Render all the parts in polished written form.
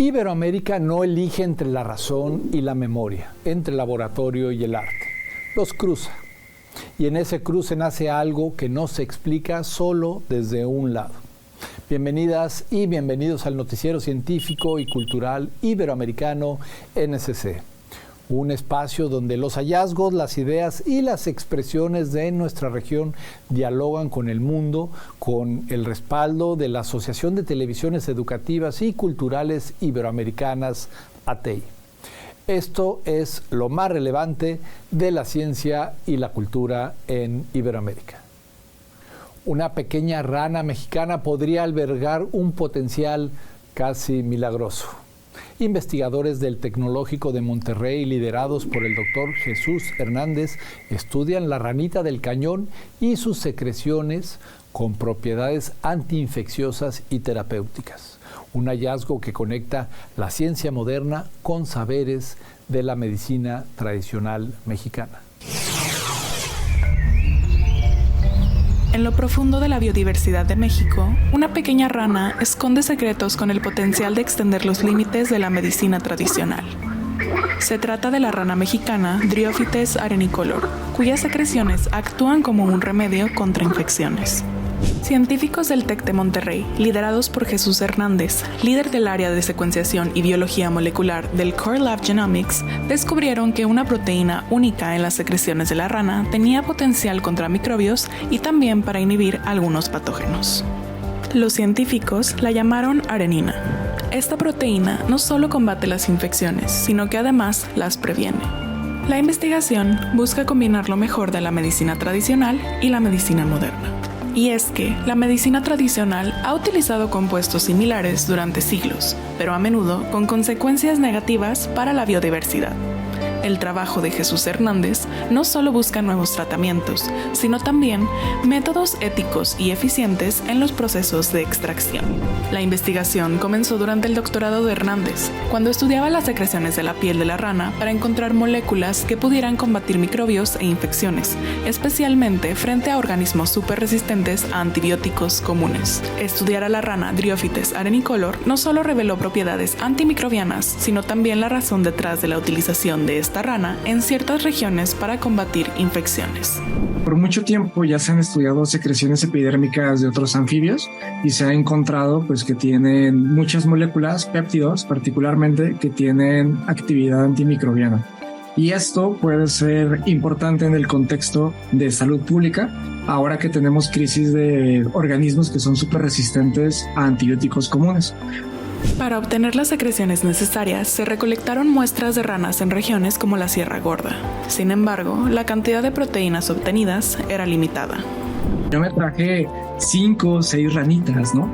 Iberoamérica no elige entre la razón y la memoria, entre el laboratorio y el arte. Los cruza. Y en ese cruce nace algo que no se explica solo desde un lado. Bienvenidas y bienvenidos al Noticiero Científico y Cultural Iberoamericano NSC. Un espacio donde los hallazgos, las ideas y las expresiones de nuestra región dialogan con el mundo, con el respaldo de la Asociación de Televisiones Educativas y Culturales Iberoamericanas, ATEI. Esto es lo más relevante de la ciencia y la cultura en Iberoamérica. Una pequeña rana mexicana podría albergar un potencial casi milagroso. Investigadores del Tecnológico de Monterrey, liderados por el doctor Jesús Hernández, estudian la ranita del cañón y sus secreciones con propiedades antiinfecciosas y terapéuticas. Un hallazgo que conecta la ciencia moderna con saberes de la medicina tradicional mexicana. En lo profundo de la biodiversidad de México, una pequeña rana esconde secretos con el potencial de extender los límites de la medicina tradicional. Se trata de la rana mexicana Dryophytes arenicolor, cuyas secreciones actúan como un remedio contra infecciones. Científicos del TEC de Monterrey, liderados por Jesús Hernández, líder del área de secuenciación y biología molecular del Core Lab Genomics, descubrieron que una proteína única en las secreciones de la rana tenía potencial contra microbios y también para inhibir algunos patógenos. Los científicos la llamaron arenina. Esta proteína no solo combate las infecciones, sino que además las previene. La investigación busca combinar lo mejor de la medicina tradicional y la medicina moderna. Y es que la medicina tradicional ha utilizado compuestos similares durante siglos, pero a menudo con consecuencias negativas para la biodiversidad. El trabajo de Jesús Hernández no solo busca nuevos tratamientos, sino también métodos éticos y eficientes en los procesos de extracción. La investigación comenzó durante el doctorado de Hernández, cuando estudiaba las secreciones de la piel de la rana para encontrar moléculas que pudieran combatir microbios e infecciones, especialmente frente a organismos superresistentes a antibióticos comunes. Estudiar a la rana Dryophytes arenicolor no solo reveló propiedades antimicrobianas, sino también la razón detrás de la utilización de esta rana en ciertas regiones para combatir infecciones. Por mucho tiempo ya se han estudiado secreciones epidérmicas de otros anfibios y se ha encontrado que tienen muchas moléculas, péptidos particularmente, que tienen actividad antimicrobiana. Y esto puede ser importante en el contexto de salud pública, ahora que tenemos crisis de organismos que son súper resistentes a antibióticos comunes. Para obtener las secreciones necesarias, se recolectaron muestras de ranas en regiones como la Sierra Gorda. Sin embargo, la cantidad de proteínas obtenidas era limitada. Yo me traje 5 o 6 ranitas, ¿no?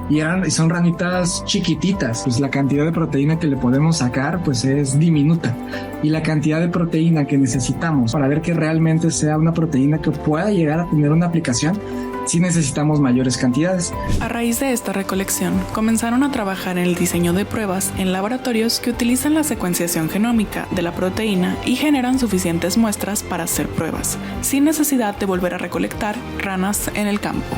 Y son ranitas chiquititas, pues la cantidad de proteína que le podemos sacar es diminuta. Y la cantidad de proteína que necesitamos para ver que realmente sea una proteína que pueda llegar a tener una aplicación, sí necesitamos mayores cantidades. A raíz de esta recolección, comenzaron a trabajar en el diseño de pruebas en laboratorios que utilizan la secuenciación genómica de la proteína y generan suficientes muestras para hacer pruebas, sin necesidad de volver a recolectar ranas en el campo.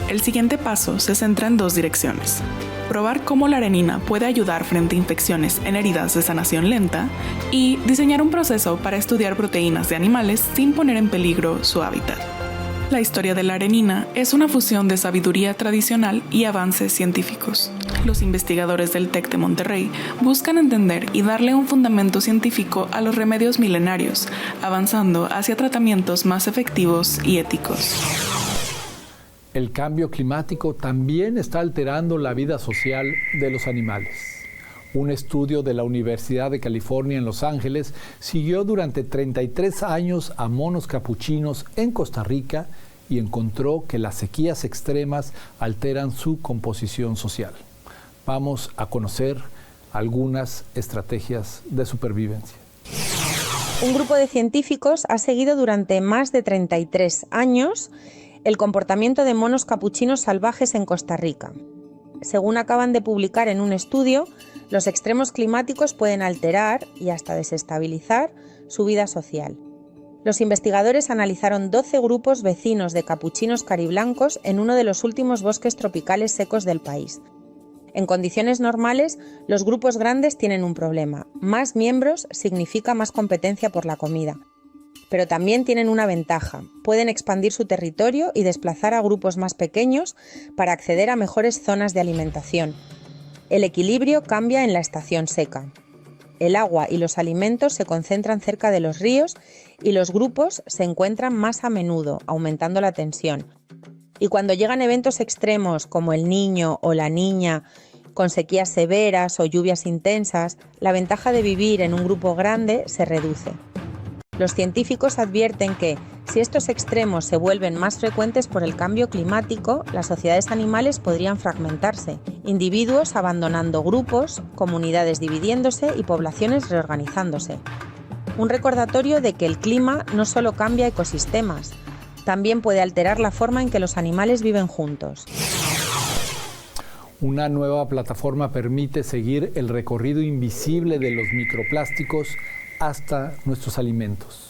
El siguiente paso se centra en 2 direcciones. Probar cómo la arenina puede ayudar frente a infecciones en heridas de sanación lenta y diseñar un proceso para estudiar proteínas de animales sin poner en peligro su hábitat. La historia de la arenina es una fusión de sabiduría tradicional y avances científicos. Los investigadores del TEC de Monterrey buscan entender y darle un fundamento científico a los remedios milenarios, avanzando hacia tratamientos más efectivos y éticos. El cambio climático también está alterando la vida social de los animales. Un estudio de la Universidad de California en Los Ángeles siguió durante 33 años a monos capuchinos en Costa Rica y encontró que las sequías extremas alteran su composición social. Vamos a conocer algunas estrategias de supervivencia. Un grupo de científicos ha seguido durante más de 33 años el comportamiento de monos capuchinos salvajes en Costa Rica. Según acaban de publicar en un estudio, los extremos climáticos pueden alterar y hasta desestabilizar su vida social. Los investigadores analizaron 12 grupos vecinos de capuchinos cariblancos en uno de los últimos bosques tropicales secos del país. En condiciones normales, los grupos grandes tienen un problema. Más miembros significa más competencia por la comida. Pero también tienen una ventaja. Pueden expandir su territorio y desplazar a grupos más pequeños para acceder a mejores zonas de alimentación. El equilibrio cambia en la estación seca. El agua y los alimentos se concentran cerca de los ríos y los grupos se encuentran más a menudo, aumentando la tensión. Y cuando llegan eventos extremos como el Niño o la Niña, con sequías severas o lluvias intensas, la ventaja de vivir en un grupo grande se reduce. Los científicos advierten que, si estos extremos se vuelven más frecuentes por el cambio climático, las sociedades animales podrían fragmentarse, individuos abandonando grupos, comunidades dividiéndose y poblaciones reorganizándose. Un recordatorio de que el clima no solo cambia ecosistemas, también puede alterar la forma en que los animales viven juntos. Una nueva plataforma permite seguir el recorrido invisible de los microplásticos hasta nuestros alimentos.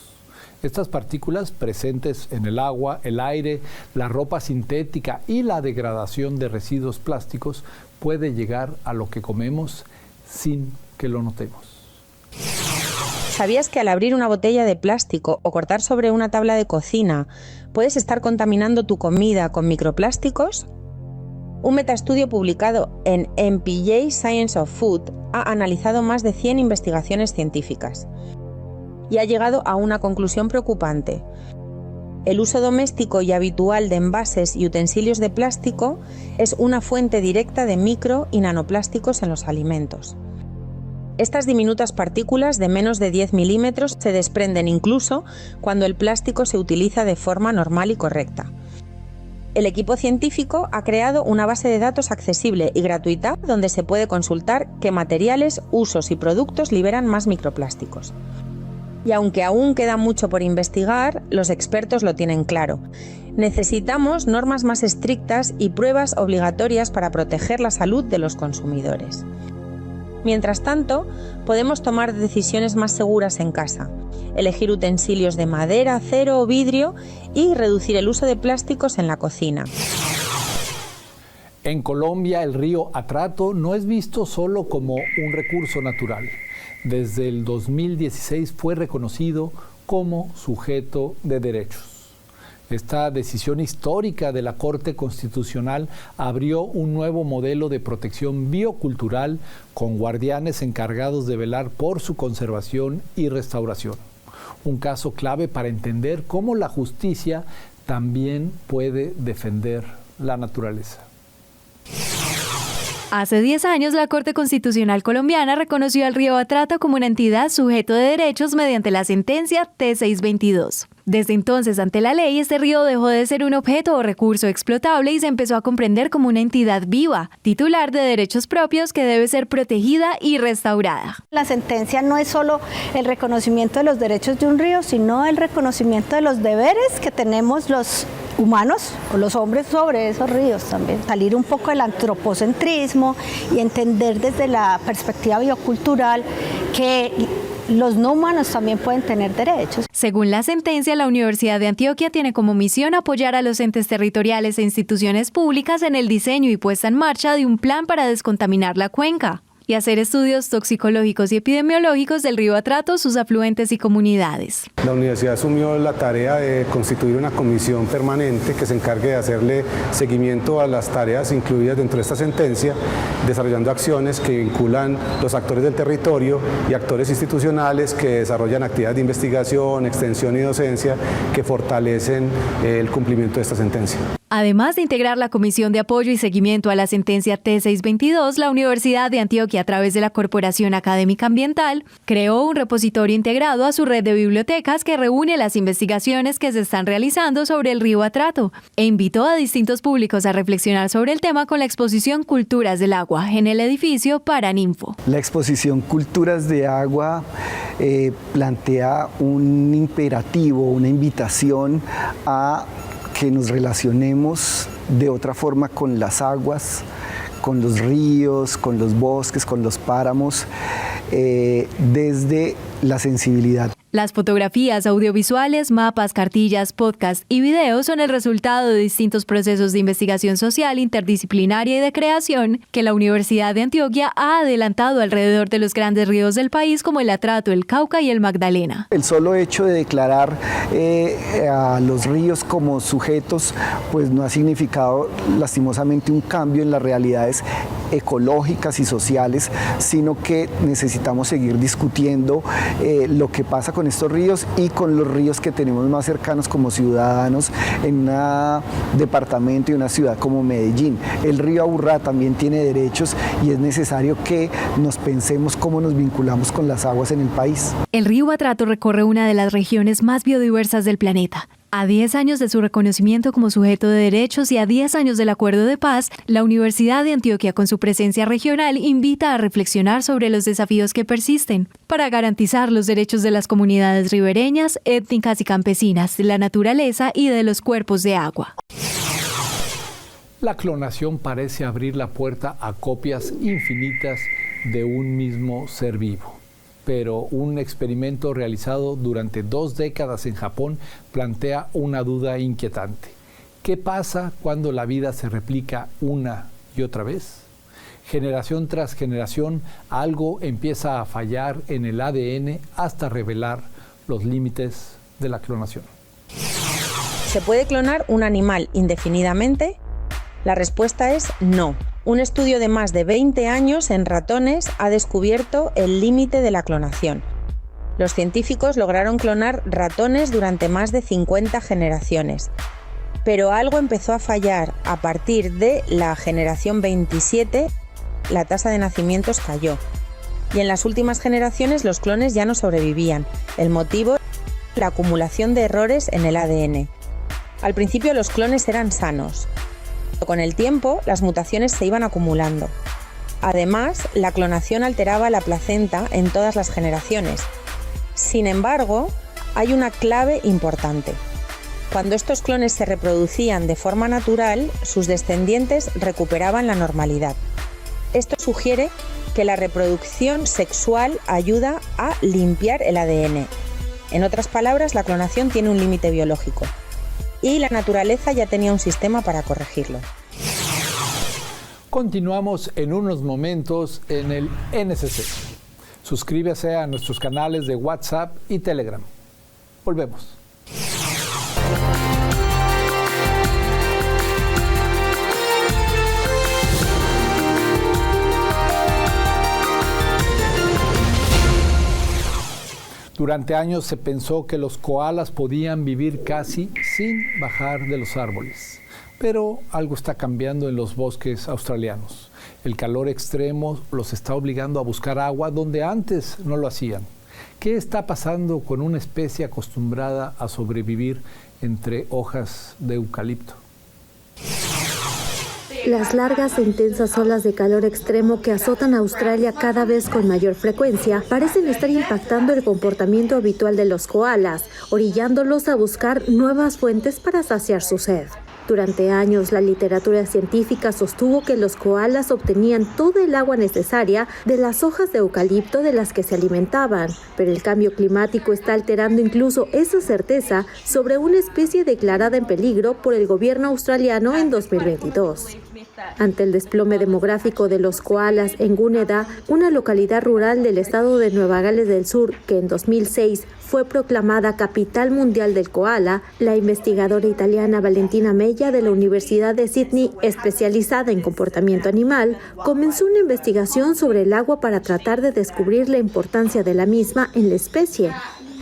Estas partículas presentes en el agua, el aire, la ropa sintética y la degradación de residuos plásticos puede llegar a lo que comemos sin que lo notemos. ¿Sabías que al abrir una botella de plástico o cortar sobre una tabla de cocina puedes estar contaminando tu comida con microplásticos? Un metaestudio publicado en NPJ Science of Food ha analizado más de 100 investigaciones científicas y ha llegado a una conclusión preocupante. El uso doméstico y habitual de envases y utensilios de plástico es una fuente directa de micro y nanoplásticos en los alimentos. Estas diminutas partículas de menos de 10 milímetros se desprenden incluso cuando el plástico se utiliza de forma normal y correcta. El equipo científico ha creado una base de datos accesible y gratuita donde se puede consultar qué materiales, usos y productos liberan más microplásticos. Y aunque aún queda mucho por investigar, los expertos lo tienen claro. Necesitamos normas más estrictas y pruebas obligatorias para proteger la salud de los consumidores. Mientras tanto, podemos tomar decisiones más seguras en casa, elegir utensilios de madera, acero o vidrio y reducir el uso de plásticos en la cocina. En Colombia, el río Atrato no es visto solo como un recurso natural. Desde el 2016 fue reconocido como sujeto de derechos. Esta decisión histórica de la Corte Constitucional abrió un nuevo modelo de protección biocultural con guardianes encargados de velar por su conservación y restauración. Un caso clave para entender cómo la justicia también puede defender la naturaleza. Hace 10 años, la Corte Constitucional colombiana reconoció al río Atrato como una entidad sujeto de derechos mediante la sentencia T622. Desde entonces, ante la ley, este río dejó de ser un objeto o recurso explotable y se empezó a comprender como una entidad viva, titular de derechos propios que debe ser protegida y restaurada. La sentencia no es solo el reconocimiento de los derechos de un río, sino el reconocimiento de los deberes que tenemos los humanos o los hombres sobre esos ríos también. Salir un poco del antropocentrismo y entender desde la perspectiva biocultural que los no humanos también pueden tener derechos. Según la sentencia, la Universidad de Antioquia tiene como misión apoyar a los entes territoriales e instituciones públicas en el diseño y puesta en marcha de un plan para descontaminar la cuenca y hacer estudios toxicológicos y epidemiológicos del río Atrato, sus afluentes y comunidades. La universidad asumió la tarea de constituir una comisión permanente que se encargue de hacerle seguimiento a las tareas incluidas dentro de esta sentencia, desarrollando acciones que vinculan los actores del territorio y actores institucionales que desarrollan actividades de investigación, extensión y docencia que fortalecen el cumplimiento de esta sentencia. Además de integrar la Comisión de Apoyo y Seguimiento a la Sentencia T622, la Universidad de Antioquia, a través de la Corporación Académica Ambiental, creó un repositorio integrado a su red de bibliotecas que reúne las investigaciones que se están realizando sobre el río Atrato e invitó a distintos públicos a reflexionar sobre el tema con la exposición Culturas del Agua en el edificio Paraninfo. La exposición Culturas de Agua plantea un imperativo, una invitación a que nos relacionemos de otra forma con las aguas, con los ríos, con los bosques, con los páramos, desde la sensibilidad. Las fotografías, audiovisuales, mapas, cartillas, podcasts y videos son el resultado de distintos procesos de investigación social, interdisciplinaria y de creación que la Universidad de Antioquia ha adelantado alrededor de los grandes ríos del país como el Atrato, el Cauca y el Magdalena. El solo hecho de declarar a los ríos como sujetos pues no ha significado lastimosamente un cambio en las realidades ecológicas y sociales, sino que necesitamos seguir discutiendo lo que pasa con estos ríos y con los ríos que tenemos más cercanos como ciudadanos en un departamento y una ciudad como Medellín. El río Aburrá también tiene derechos y es necesario que nos pensemos cómo nos vinculamos con las aguas en el país. El río Atrato recorre una de las regiones más biodiversas del planeta. A 10 años de su reconocimiento como sujeto de derechos y a 10 años del Acuerdo de Paz, la Universidad de Antioquia, con su presencia regional, invita a reflexionar sobre los desafíos que persisten para garantizar los derechos de las comunidades ribereñas, étnicas y campesinas, de la naturaleza y de los cuerpos de agua. La clonación parece abrir la puerta a copias infinitas de un mismo ser vivo. Pero un experimento realizado durante 2 décadas en Japón plantea una duda inquietante. ¿Qué pasa cuando la vida se replica una y otra vez? Generación tras generación, algo empieza a fallar en el ADN hasta revelar los límites de la clonación. ¿Se puede clonar un animal indefinidamente? La respuesta es no. Un estudio de más de 20 años en ratones ha descubierto el límite de la clonación. Los científicos lograron clonar ratones durante más de 50 generaciones. Pero algo empezó a fallar. A partir de la generación 27, la tasa de nacimientos cayó. Y en las últimas generaciones los clones ya no sobrevivían. El motivo, la acumulación de errores en el ADN. Al principio los clones eran sanos. Con el tiempo, las mutaciones se iban acumulando. Además, la clonación alteraba la placenta en todas las generaciones. Sin embargo, hay una clave importante. Cuando estos clones se reproducían de forma natural, sus descendientes recuperaban la normalidad. Esto sugiere que la reproducción sexual ayuda a limpiar el ADN. En otras palabras, la clonación tiene un límite biológico. Y la naturaleza ya tenía un sistema para corregirlo. Continuamos en unos momentos en el NSC. Suscríbase a nuestros canales de WhatsApp y Telegram. Volvemos. Durante años se pensó que los koalas podían vivir casi sin bajar de los árboles. Pero algo está cambiando en los bosques australianos. El calor extremo los está obligando a buscar agua donde antes no lo hacían. ¿Qué está pasando con una especie acostumbrada a sobrevivir entre hojas de eucalipto? Las largas e intensas olas de calor extremo que azotan a Australia cada vez con mayor frecuencia parecen estar impactando el comportamiento habitual de los koalas, orillándolos a buscar nuevas fuentes para saciar su sed. Durante años, la literatura científica sostuvo que los koalas obtenían toda el agua necesaria de las hojas de eucalipto de las que se alimentaban, pero el cambio climático está alterando incluso esa certeza sobre una especie declarada en peligro por el gobierno australiano en 2022. Ante el desplome demográfico de los koalas en Gunnedah, una localidad rural del estado de Nueva Gales del Sur, que en 2006 fue proclamada capital mundial del koala, la investigadora italiana Valentina Mella de la Universidad de Sydney, especializada en comportamiento animal, comenzó una investigación sobre el agua para tratar de descubrir la importancia de la misma en la especie.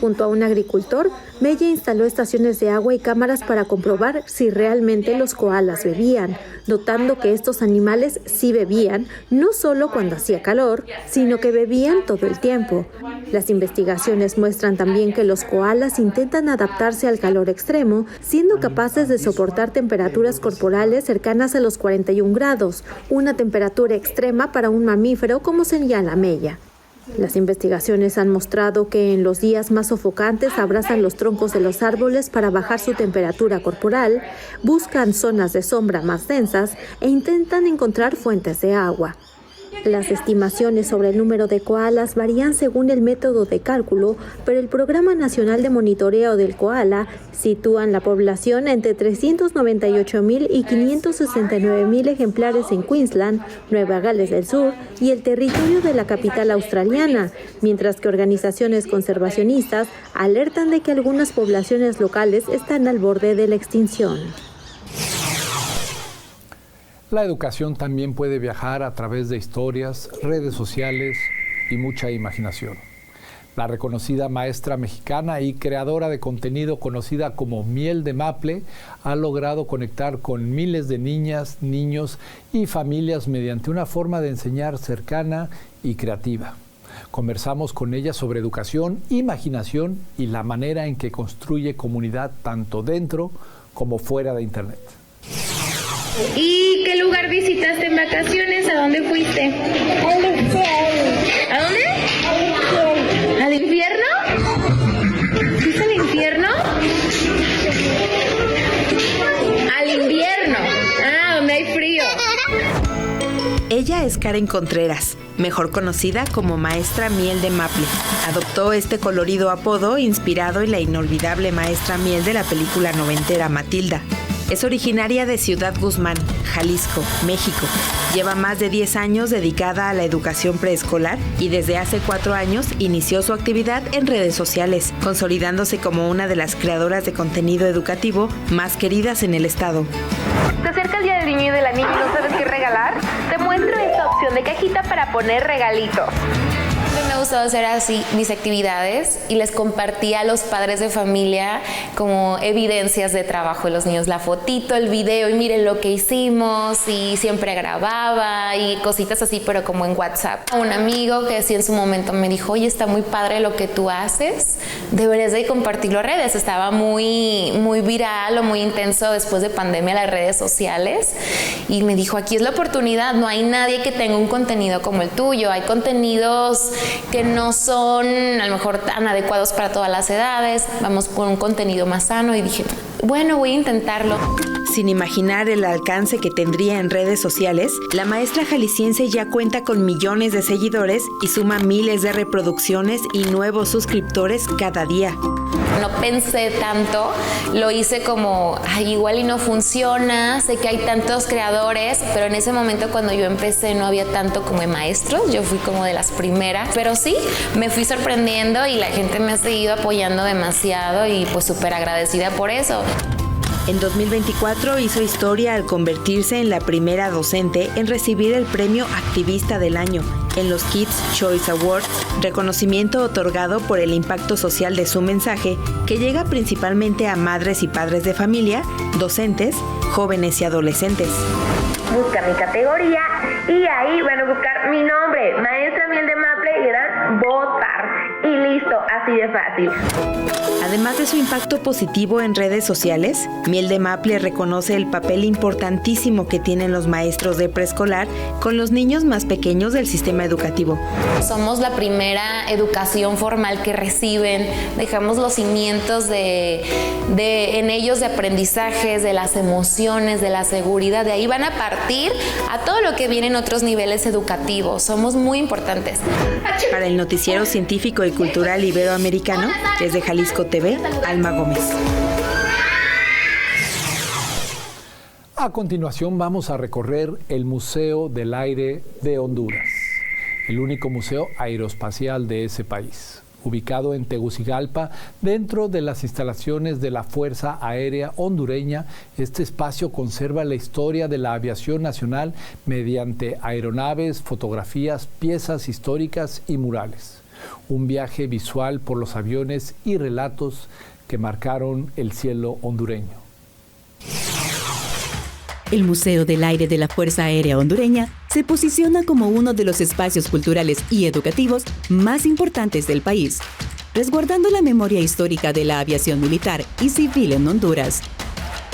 Junto a un agricultor, Mella instaló estaciones de agua y cámaras para comprobar si realmente los koalas bebían, notando que estos animales sí bebían, no solo cuando hacía calor, sino que bebían todo el tiempo. Las investigaciones muestran también que los koalas intentan adaptarse al calor extremo, siendo capaces de soportar temperaturas corporales cercanas a los 41 grados, una temperatura extrema para un mamífero, como señala Mella. Las investigaciones han mostrado que en los días más sofocantes abrazan los troncos de los árboles para bajar su temperatura corporal, buscan zonas de sombra más densas e intentan encontrar fuentes de agua. Las estimaciones sobre el número de koalas varían según el método de cálculo, pero el Programa Nacional de Monitoreo del Koala sitúan la población entre 398.000 y 569.000 ejemplares en Queensland, Nueva Gales del Sur y el territorio de la capital australiana, mientras que organizaciones conservacionistas alertan de que algunas poblaciones locales están al borde de la extinción. La educación también puede viajar a través de historias, redes sociales y mucha imaginación. La reconocida maestra mexicana y creadora de contenido conocida como Miel de Maple ha logrado conectar con miles de niñas, niños y familias mediante una forma de enseñar cercana y creativa. Conversamos con ella sobre educación, imaginación y la manera en que construye comunidad tanto dentro como fuera de Internet. ¿Y qué lugar visitaste en vacaciones? ¿A dónde fuiste? Al infierno. ¿A dónde? Al infierno. ¿Al infierno? ¿Fuiste al infierno? Al invierno. Ah, donde hay frío. Ella es Karen Contreras, mejor conocida como Maestra Miel de Maple. Adoptó este colorido apodo inspirado en la inolvidable Maestra Miel de la película noventera Matilda. Es originaria de Ciudad Guzmán, Jalisco, México. Lleva más de 10 años dedicada a la educación preescolar y desde hace 4 años inició su actividad en redes sociales, consolidándose como una de las creadoras de contenido educativo más queridas en el estado. ¿Te acerca el día del niño y de la niña y no sabes qué regalar? Te muestro esta opción de cajita para poner regalitos. Me ha gustado hacer así mis actividades y les compartía a los padres de familia como evidencias de trabajo de los niños, la fotito, el video y miren lo que hicimos, y siempre grababa y cositas así, pero como en WhatsApp. Un amigo que sí en su momento me dijo, oye, está muy padre lo que tú haces, deberías de compartirlo a redes. Estaba muy viral o muy intenso después de pandemia las redes sociales y me dijo, aquí es la oportunidad, no hay nadie que tenga un contenido como el tuyo, hay contenidos que no son a lo mejor tan adecuados para todas las edades, vamos por un contenido más sano, y dije, bueno, voy a intentarlo. Sin imaginar el alcance que tendría en redes sociales, la maestra jalisciense ya cuenta con millones de seguidores y suma miles de reproducciones y nuevos suscriptores cada día. No pensé tanto, lo hice como, ay, igual y no funciona, sé que hay tantos creadores, pero en ese momento cuando yo empecé no había tanto como de maestros, yo fui como de las primeras, pero sí, me fui sorprendiendo y la gente me ha seguido apoyando demasiado y pues súper agradecida por eso. En 2024 hizo historia al convertirse en la primera docente en recibir el premio Activista del Año en los Kids Choice Awards, reconocimiento otorgado por el impacto social de su mensaje, que llega principalmente a madres y padres de familia, docentes, jóvenes y adolescentes. Busca mi categoría y ahí van a buscar mi nombre, Maestra Miel de Maple, y le dan votar. Y listo, así de fácil. Además de su impacto positivo en redes sociales, Miel de Maple reconoce el papel importantísimo que tienen los maestros de preescolar con los niños más pequeños del sistema educativo. Somos la primera educación formal que reciben, dejamos los cimientos en ellos de aprendizajes, de las emociones, de la seguridad, de ahí van a partir a todo lo que viene en otros niveles educativos, somos muy importantes. Para el noticiero científico y cultural iberoamericano, desde Jalisco TV, Alma Gómez. A continuación vamos a recorrer el Museo del Aire de Honduras, el único museo aeroespacial de ese país. Ubicado en Tegucigalpa, dentro de las instalaciones de la Fuerza Aérea Hondureña, este espacio conserva la historia de la aviación nacional mediante aeronaves, fotografías, piezas históricas y murales. Un viaje visual por los aviones y relatos que marcaron el cielo hondureño. El Museo del Aire de la Fuerza Aérea Hondureña se posiciona como uno de los espacios culturales y educativos más importantes del país, resguardando la memoria histórica de la aviación militar y civil en Honduras.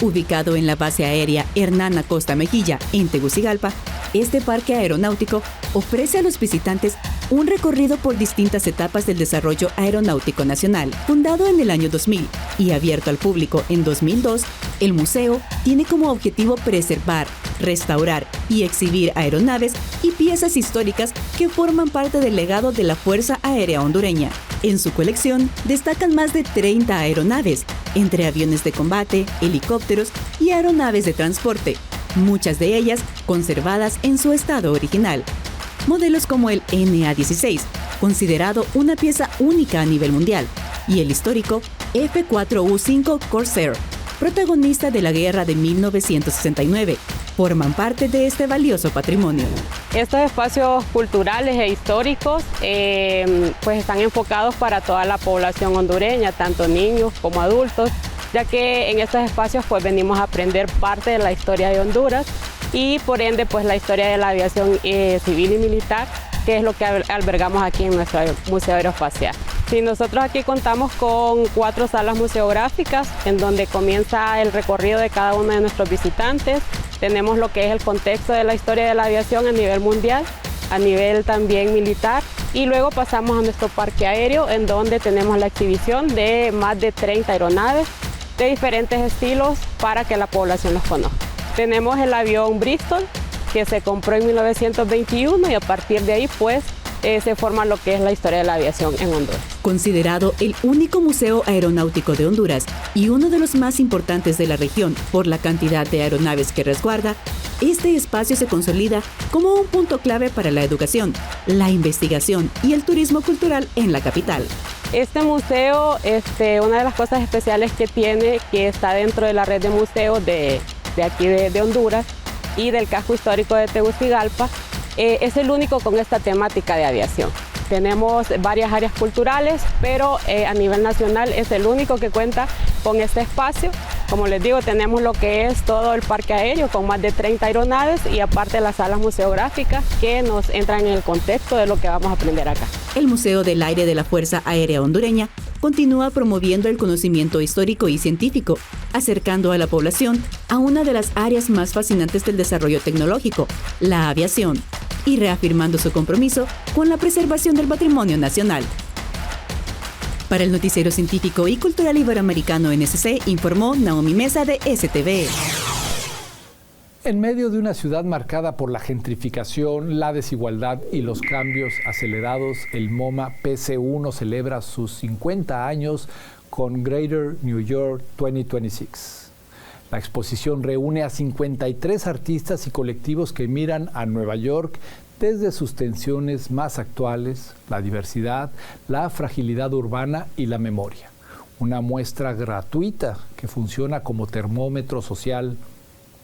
Ubicado en la base aérea Hernán Acosta Mejilla, en Tegucigalpa, este parque aeronáutico ofrece a los visitantes un recorrido por distintas etapas del desarrollo aeronáutico nacional. Fundado en el año 2000 y abierto al público en 2002, el museo tiene como objetivo preservar, restaurar y exhibir aeronaves y piezas históricas que forman parte del legado de la Fuerza Aérea Hondureña. En su colección destacan más de 30 aeronaves, entre aviones de combate, helicópteros y aeronaves de transporte, muchas de ellas conservadas en su estado original. Modelos como el NA-16, considerado una pieza única a nivel mundial, y el histórico F-4U-5 Corsair, protagonista de la guerra de 1969, forman parte de este valioso patrimonio. Estos espacios culturales e históricos pues están enfocados para toda la población hondureña, tanto niños como adultos, ya que en estos espacios pues venimos a aprender parte de la historia de Honduras y por ende pues la historia de la aviación civil y militar, que es lo que albergamos aquí en nuestro Museo Aeroespacial. Sí, nosotros aquí contamos con 4 salas museográficas en donde comienza el recorrido de cada uno de nuestros visitantes. Tenemos lo que es el contexto de la historia de la aviación a nivel mundial, a nivel también militar, y luego pasamos a nuestro parque aéreo en donde tenemos la exhibición de más de 30 aeronaves de diferentes estilos para que la población los conozca. Tenemos el avión Bristol, que se compró en 1921 y a partir de ahí pues se forma lo que es la historia de la aviación en Honduras. Considerado el único museo aeronáutico de Honduras y uno de los más importantes de la región por la cantidad de aeronaves que resguarda, este espacio se consolida como un punto clave para la educación, la investigación y el turismo cultural en la capital. Este museo, una de las cosas especiales que tiene, que está dentro de la red de museos de aquí de Honduras y del casco histórico de Tegucigalpa, es el único con esta temática de aviación. Tenemos varias áreas culturales, pero a nivel nacional es el único que cuenta con este espacio. Como les digo, tenemos lo que es todo el parque aéreo con más de 30 aeronaves y aparte las salas museográficas que nos entran en el contexto de lo que vamos a aprender acá. El Museo del Aire de la Fuerza Aérea Hondureña continúa promoviendo el conocimiento histórico y científico, acercando a la población a una de las áreas más fascinantes del desarrollo tecnológico, la aviación, y reafirmando su compromiso con la preservación del patrimonio nacional. Para el Noticiero Científico y Cultural Iberoamericano NSC, informó Naomi Mesa de STV. En medio de una ciudad marcada por la gentrificación, la desigualdad y los cambios acelerados, el MoMA PC1 celebra sus 50 años con Greater New York 2026. La exposición reúne a 53 artistas y colectivos que miran a Nueva York desde sus tensiones más actuales, la diversidad, la fragilidad urbana y la memoria. Una muestra gratuita que funciona como termómetro social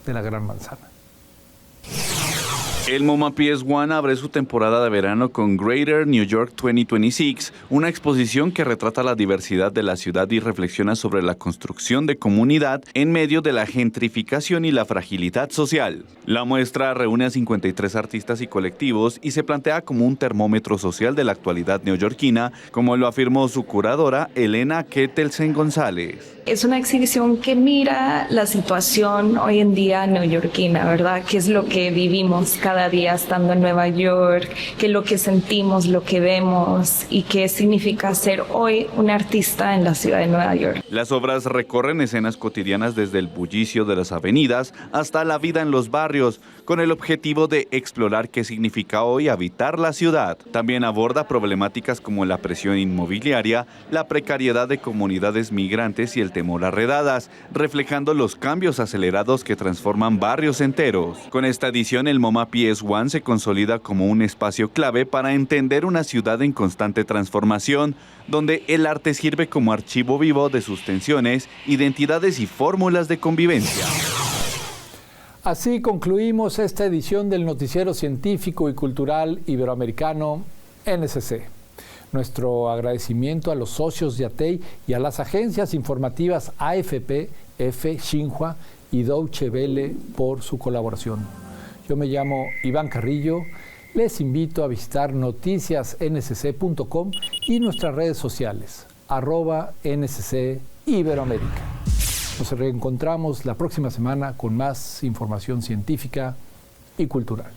de la Gran Manzana. El MoMA PS1 abre su temporada de verano con Greater New York 2026, una exposición que retrata la diversidad de la ciudad y reflexiona sobre la construcción de comunidad en medio de la gentrificación y la fragilidad social. La muestra reúne a 53 artistas y colectivos y se plantea como un termómetro social de la actualidad neoyorquina, como lo afirmó su curadora Elena Kettelsen González. Es una exhibición que mira la situación hoy en día neoyorquina, ¿verdad? ¿Qué es lo que vivimos cada día estando en Nueva York? ¿Qué es lo que sentimos, lo que vemos? ¿Y qué significa ser hoy un artista en la ciudad de Nueva York? Las obras recorren escenas cotidianas desde el bullicio de las avenidas hasta la vida en los barrios, con el objetivo de explorar qué significa hoy habitar la ciudad. También aborda problemáticas como la presión inmobiliaria, la precariedad de comunidades migrantes y el temor a redadas, reflejando los cambios acelerados que transforman barrios enteros. Con esta edición, el MoMA PS1 se consolida como un espacio clave para entender una ciudad en constante transformación, donde el arte sirve como archivo vivo de sus tensiones, identidades y fórmulas de convivencia. Así concluimos esta edición del Noticiero Científico y Cultural Iberoamericano NSC. Nuestro agradecimiento a los socios de ATEI y a las agencias informativas AFP, EFE, Xinhua y Deutsche Welle por su colaboración. Yo me llamo Iván Carrillo. Les invito a visitar noticiasnsc.com y nuestras redes sociales, @NSC Iberoamérica. Nos reencontramos la próxima semana con más información científica y cultural.